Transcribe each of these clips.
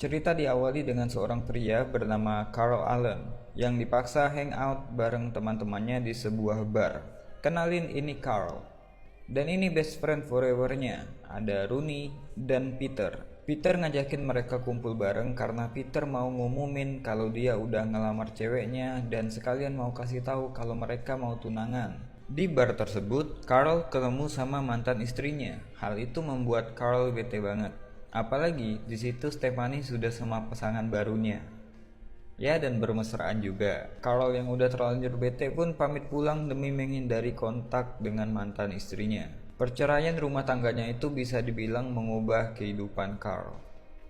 Cerita diawali dengan seorang pria bernama Carl Allen yang dipaksa hangout bareng teman-temannya di sebuah bar. Kenalin, ini Carl. Dan ini best friend forevernya, ada Rooney dan Peter. Peter ngajakin mereka kumpul bareng karena Peter mau ngumumin kalau dia udah ngelamar ceweknya dan sekalian mau kasih tahu kalau mereka mau tunangan. Di bar tersebut, Carl ketemu sama mantan istrinya. Hal itu membuat Carl bete banget. Apalagi di situ Stephanie sudah sama pasangan barunya. Ya, dan bermesraan juga. Carl yang udah terlanjur bete pun pamit pulang demi menghindari kontak dengan mantan istrinya. Perceraian rumah tangganya itu bisa dibilang mengubah kehidupan Carl.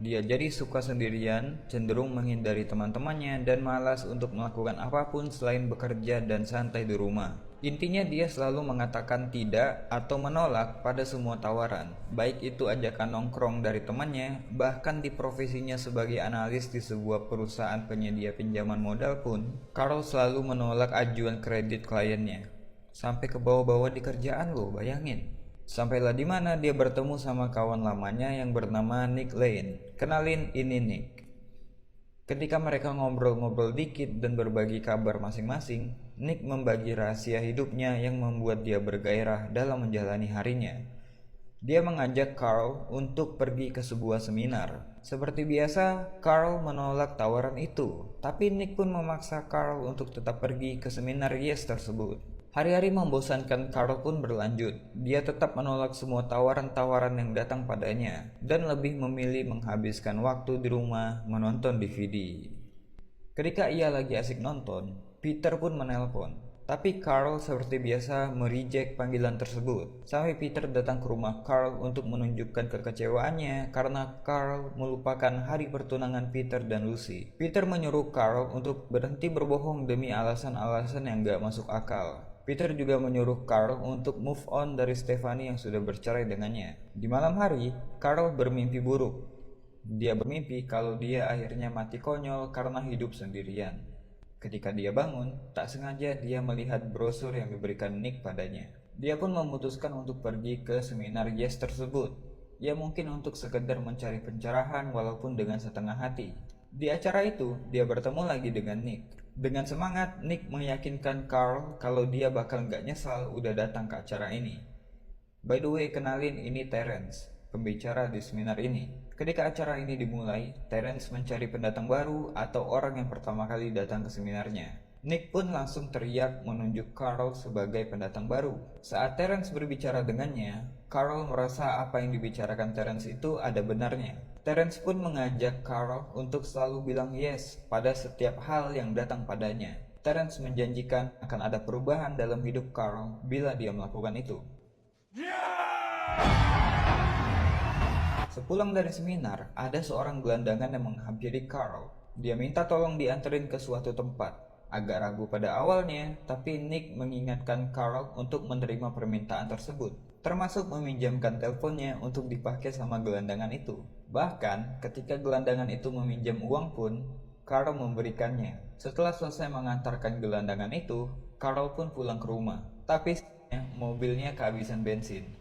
Dia jadi suka sendirian, cenderung menghindari teman-temannya, dan malas untuk melakukan apapun selain bekerja dan santai di rumah. Intinya dia selalu mengatakan tidak atau menolak pada semua tawaran, baik itu ajakan nongkrong dari temannya, bahkan di profesinya sebagai analis di sebuah perusahaan penyedia pinjaman modal pun, Carl selalu menolak ajuan kredit kliennya. Sampai ke bawah-bawah di kerjaan loh, bayangin. Sampailah di mana dia bertemu sama kawan lamanya yang bernama Nick Lane. Kenalin, ini Nick. Ketika mereka ngobrol-ngobrol dikit dan berbagi kabar masing-masing, Nick membagi rahasia hidupnya yang membuat dia bergairah dalam menjalani harinya. Dia mengajak Carl untuk pergi ke sebuah seminar. Seperti biasa, Carl menolak tawaran itu, tapi Nick pun memaksa Carl untuk tetap pergi ke seminar Yes tersebut. Hari-hari membosankan Carl pun berlanjut. Dia tetap menolak semua tawaran-tawaran yang datang padanya dan lebih memilih menghabiskan waktu di rumah menonton DVD. Ketika ia lagi asik nonton, Peter pun menelpon. Tapi Carl seperti biasa mereject panggilan tersebut. Sampai Peter datang ke rumah Carl untuk menunjukkan kekecewaannya karena Carl melupakan hari pertunangan Peter dan Lucy. Peter menyuruh Carl untuk berhenti berbohong demi alasan-alasan yang gak masuk akal. Peter juga menyuruh Carl untuk move on dari Stephanie yang sudah bercerai dengannya. Di malam hari, Carl bermimpi buruk. Dia bermimpi kalau dia akhirnya mati konyol karena hidup sendirian. Ketika dia bangun, tak sengaja dia melihat brosur yang diberikan Nick padanya. Dia pun memutuskan untuk pergi ke seminar Yes tersebut. Ya mungkin untuk sekedar mencari pencerahan walaupun dengan setengah hati. Di acara itu, dia bertemu lagi dengan Nick. Dengan semangat, Nick meyakinkan Carl kalau dia bakal gak nyesal udah datang ke acara ini. By the way, kenalin, ini Terence, pembicara di seminar ini. Ketika acara ini dimulai, Terence mencari pendatang baru atau orang yang pertama kali datang ke seminarnya. Nick pun langsung teriak menunjuk Carl sebagai pendatang baru. Saat Terence berbicara dengannya, Carl merasa apa yang dibicarakan Terence itu ada benarnya. Terence pun mengajak Carl untuk selalu bilang yes pada setiap hal yang datang padanya. Terence menjanjikan akan ada perubahan dalam hidup Carl bila dia melakukan itu. Sepulang dari seminar, ada seorang gelandangan yang menghampiri Carl. Dia minta tolong dianterin ke suatu tempat. Agak ragu pada awalnya, tapi Nick mengingatkan Carl untuk menerima permintaan tersebut, termasuk meminjamkan teleponnya untuk dipakai sama gelandangan itu. Bahkan, ketika gelandangan itu meminjam uang pun, Carl memberikannya. Setelah selesai mengantarkan gelandangan itu, Carl pun pulang ke rumah. Tapi mobilnya kehabisan bensin.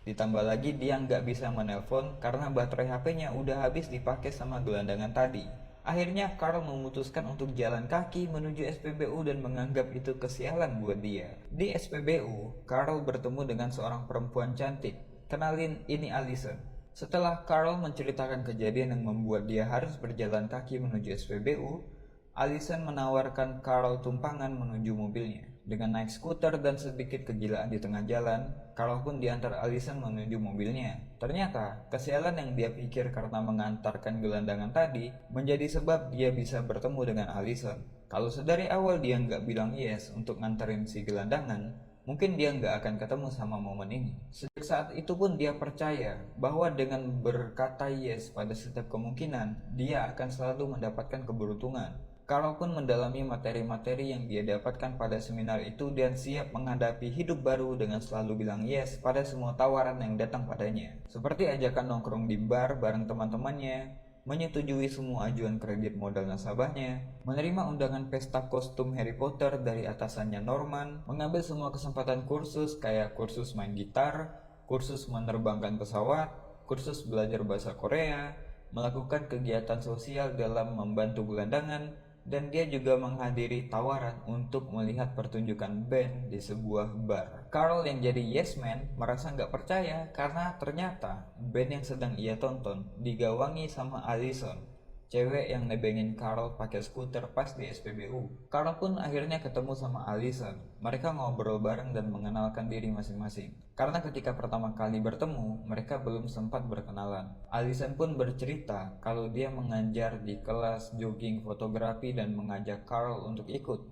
Ditambah lagi dia nggak bisa menelpon karena baterai HP-nya udah habis dipakai sama gelandangan tadi. Akhirnya Carl memutuskan untuk jalan kaki menuju SPBU dan menganggap itu kesialan buat dia. Di SPBU, Carl bertemu dengan seorang perempuan cantik. Kenalin, ini Allison. Setelah Carl menceritakan kejadian yang membuat dia harus berjalan kaki menuju SPBU, Allison menawarkan Carl tumpangan menuju mobilnya. Dengan naik skuter dan sedikit kegilaan di tengah jalan, Carl pun diantar Allison menuju mobilnya. Ternyata, kesialan yang dia pikir karena mengantarkan gelandangan tadi menjadi sebab dia bisa bertemu dengan Allison. Kalau sedari awal dia nggak bilang yes untuk nganterin si gelandangan, mungkin dia nggak akan ketemu sama momen ini. Sejak saat itu pun dia percaya bahwa dengan berkata yes pada setiap kemungkinan, dia akan selalu mendapatkan keberuntungan. Carl pun mendalami materi-materi yang dia dapatkan pada seminar itu dan siap menghadapi hidup baru dengan selalu bilang yes pada semua tawaran yang datang padanya. Seperti ajakan nongkrong di bar bareng teman-temannya, menyetujui semua ajuan kredit modal nasabahnya, menerima undangan pesta kostum Harry Potter dari atasannya Norman, mengambil semua kesempatan kursus kayak kursus main gitar, kursus menerbangkan pesawat, kursus belajar bahasa Korea, melakukan kegiatan sosial dalam membantu gelandangan, dan dia juga menghadiri tawaran untuk melihat pertunjukan band di sebuah bar. Carl yang jadi yes man merasa nggak percaya karena ternyata band yang sedang ia tonton digawangi sama Allison, cewek yang nebengin Carl pakai skuter pas di SPBU. Carl pun akhirnya ketemu sama Allison. Mereka ngobrol bareng dan mengenalkan diri masing-masing. Karena ketika pertama kali bertemu, mereka belum sempat berkenalan. Allison pun bercerita kalau dia mengajar di kelas jogging fotografi dan mengajak Carl untuk ikut.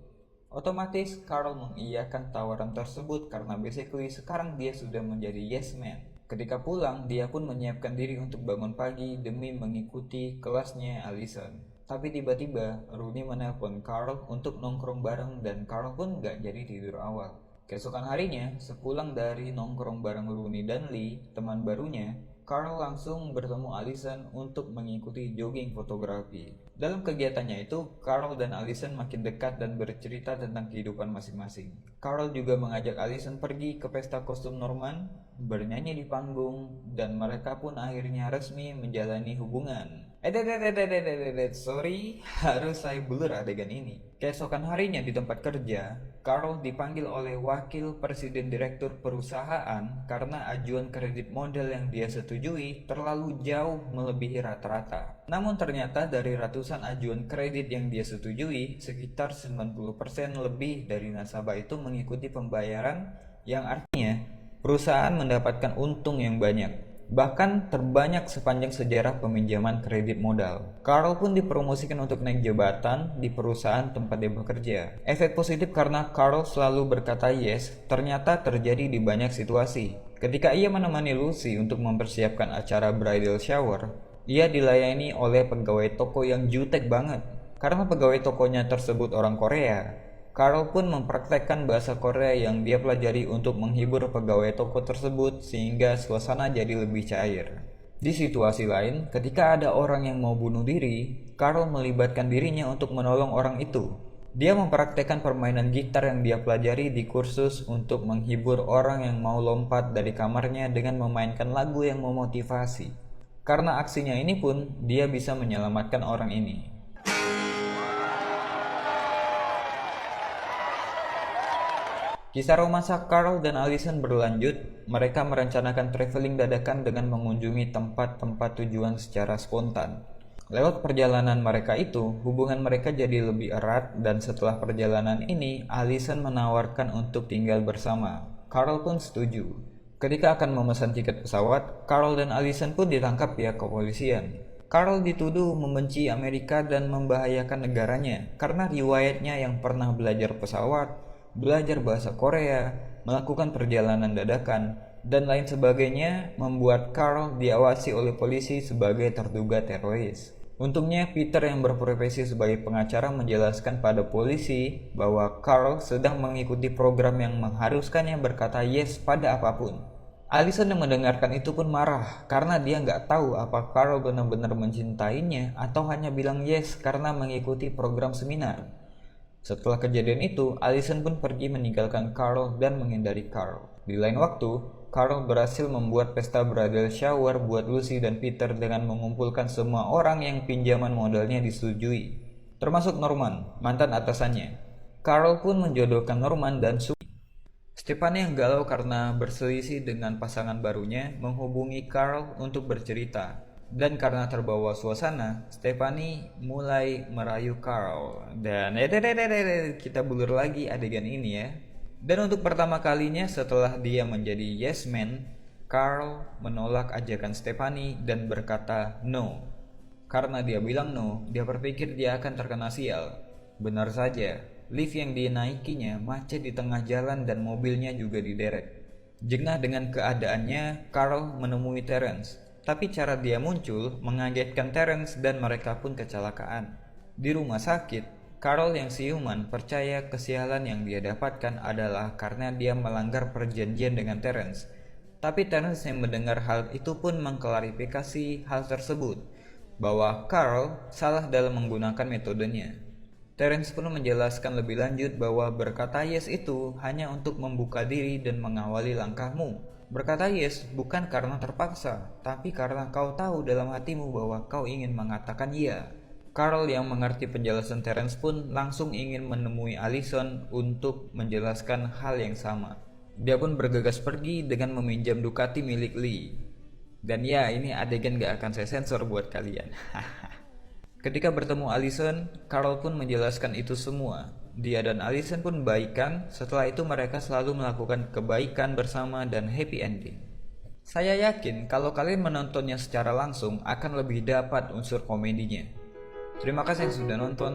Otomatis Carl mengiyakan tawaran tersebut karena basically sekarang dia sudah menjadi yes man. Ketika pulang, dia pun menyiapkan diri untuk bangun pagi demi mengikuti kelasnya Allison. Tapi tiba-tiba, Rooney menelpon Carl untuk nongkrong bareng dan Carl pun gak jadi tidur awal. Keesokan harinya, sepulang dari nongkrong bareng Rooney dan Lee, teman barunya, Carl langsung bertemu Allison untuk mengikuti jogging fotografi. Dalam kegiatannya itu, Carl dan Allison makin dekat dan bercerita tentang kehidupan masing-masing. Carl juga mengajak Allison pergi ke pesta kostum Norman, bernyanyi di panggung, dan mereka pun akhirnya resmi menjalani hubungan. Sorry, harus saya blur adegan ini. Keesokan harinya di tempat kerja, Carl dipanggil oleh wakil presiden direktur perusahaan karena ajuan kredit model yang dia setujui terlalu jauh melebihi rata-rata. Namun ternyata dari ratusan ajuan kredit yang dia setujui, sekitar 90% lebih dari nasabah itu mengikuti pembayaran, yang artinya perusahaan mendapatkan untung yang banyak. Bahkan terbanyak sepanjang sejarah peminjaman kredit modal. Carl pun dipromosikan untuk naik jabatan di perusahaan tempat dia bekerja. Efek positif karena Carl selalu berkata yes ternyata terjadi di banyak situasi. Ketika ia menemani Lucy untuk mempersiapkan acara bridal shower, ia dilayani oleh pegawai toko yang jutek banget. Karena pegawai tokonya tersebut orang Korea, Carl pun mempraktekkan bahasa Korea yang dia pelajari untuk menghibur pegawai toko tersebut sehingga suasana jadi lebih cair. Di situasi lain, ketika ada orang yang mau bunuh diri, Carl melibatkan dirinya untuk menolong orang itu. Dia mempraktekkan permainan gitar yang dia pelajari di kursus untuk menghibur orang yang mau lompat dari kamarnya dengan memainkan lagu yang memotivasi. Karena aksinya ini pun, dia bisa menyelamatkan orang ini. Kisah romansa Carl dan Allison berlanjut. Mereka merencanakan traveling dadakan dengan mengunjungi tempat-tempat tujuan secara spontan. Lewat perjalanan mereka itu, hubungan mereka jadi lebih erat dan setelah perjalanan ini, Allison menawarkan untuk tinggal bersama. Carl pun setuju. Ketika akan memesan tiket pesawat, Carl dan Allison pun ditangkap pihak kepolisian. Carl dituduh membenci Amerika dan membahayakan negaranya karena riwayatnya yang pernah belajar pesawat, belajar bahasa Korea, melakukan perjalanan dadakan, dan lain sebagainya membuat Carl diawasi oleh polisi sebagai terduga teroris. Untungnya Peter yang berprofesi sebagai pengacara menjelaskan pada polisi bahwa Carl sedang mengikuti program yang mengharuskannya berkata yes pada apapun. Allison yang mendengarkan itu pun marah karena dia nggak tahu apa Carl benar-benar mencintainya atau hanya bilang yes karena mengikuti program seminar. Setelah kejadian itu, Allison pun pergi meninggalkan Carl dan menghindari Carl. Di lain waktu, Carl berhasil membuat pesta bridal shower buat Lucy dan Peter dengan mengumpulkan semua orang yang pinjaman modalnya disetujui, termasuk Norman, mantan atasannya. Carl pun menjodohkan Norman dan Sue. Stephanie yang galau karena berselisih dengan pasangan barunya menghubungi Carl untuk bercerita. Dan karena terbawa suasana, Stephanie mulai merayu Carl. Dan kita bulur lagi adegan ini ya. Dan untuk pertama kalinya setelah dia menjadi yes man, Carl menolak ajakan Stephanie dan berkata no. Karena dia bilang no, dia berpikir dia akan terkena sial. Benar saja, lift yang dinaikinya macet di tengah jalan dan mobilnya juga diderek. Jengah dengan keadaannya, Carl menemui Terence. Tapi cara dia muncul mengagetkan Terence dan mereka pun kecelakaan. Di rumah sakit, Carl yang siuman percaya kesialan yang dia dapatkan adalah karena dia melanggar perjanjian dengan Terence. Tapi Terence yang mendengar hal itu pun mengklarifikasi hal tersebut, bahwa Carl salah dalam menggunakan metodenya. Terence pun menjelaskan lebih lanjut bahwa berkata yes itu hanya untuk membuka diri dan mengawali langkahmu. berkata yes bukan karena terpaksa, tapi karena kau tahu dalam hatimu bahwa kau ingin mengatakan iya. Carl yang mengerti penjelasan Terence pun langsung ingin menemui Allison untuk menjelaskan hal yang sama. Dia pun bergegas pergi dengan meminjam Ducati milik Lee. Dan ya, ini adegan gak akan saya sensor buat kalian. Ketika bertemu Allison, Carl pun menjelaskan itu semua. Dia dan Allison pun baikan, setelah itu mereka selalu melakukan kebaikan bersama dan happy ending. Saya yakin kalau kalian menontonnya secara langsung akan lebih dapat unsur komedinya. Terima kasih yang sudah nonton.